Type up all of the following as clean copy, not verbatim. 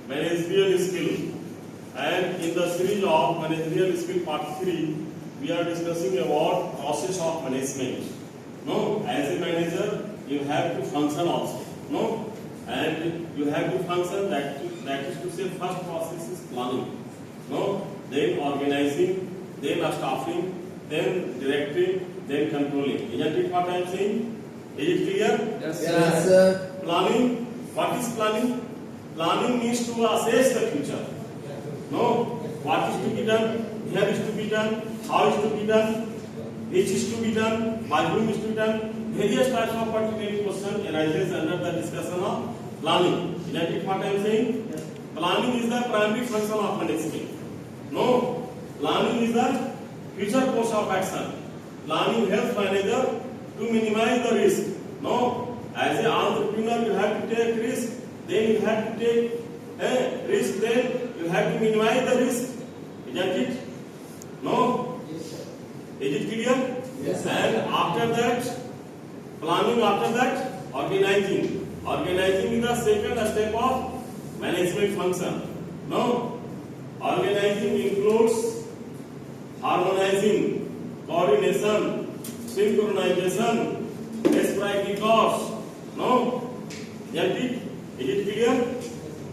managerial skill. And in the series of managerial skill part 3, we are discussing about process of management. No, as a manager, you have to function also. No, and you have to function. That is to say, first process is planning. No, then organizing, then staffing, then directing, then controlling. Isn't it what I am saying? Is it clear? Yes, Yes, sir. Planning. What is planning? Planning means to assess the future. No, what is to be done, where is to be done, how is to be done, which is to be done, by whom is to be done. Various types of pertinent questions arises under the discussion of planning. Isn't it what I am saying? Yes. Planning is the primary function of management. No, planning is the future course of action. Planning helps manager to minimize the risk. No, as an entrepreneur, you have to take risk. Then you have to take risk. Then you have to minimize the risk. Isn't it? No? Yes, sir. Is it clear? Yes, sir. And after that, planning, after that, organizing. Organizing is the second step of management function. No? Organizing includes harmonizing, coordination, synchronization, best practices. No? Isn't it? Is it clear?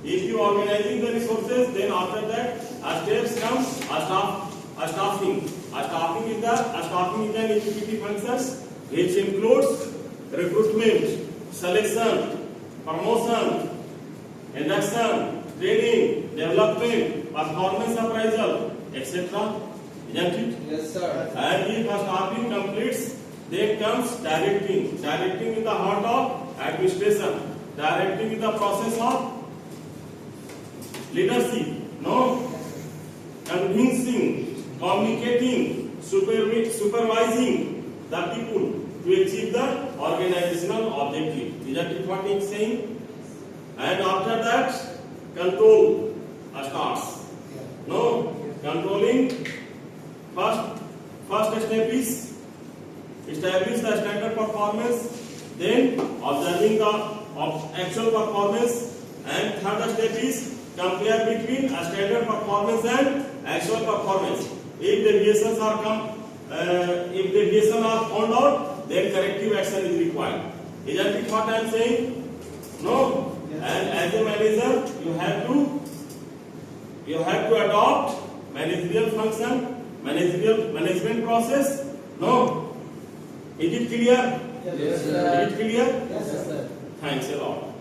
If you organizing the resources, then after that, steps come staffing. Staffing is an executive functions which includes recruitment, selection, promotion, induction, training, development, performance appraisal, etc. Isn't it? Yes, sir. And if staffing completes, then comes directing. Directing is the heart of administration. Directing is the process of leadership. No? Convincing, communicating, supervising the people to achieve the organizational objective. Isn't it what it's saying? And after that, control starts. No? Controlling, first step is establish the standard performance, then observing the actual performance, and third step is compare between a standard performance and actual performance. If deviations are found out, then corrective action is required. Isn't it what I am saying? No. Yes. And as a manager, you have to adopt managerial function, management process. No. Is it clear? Yes, sir. Is it clear? Yes, sir. Thanks a lot.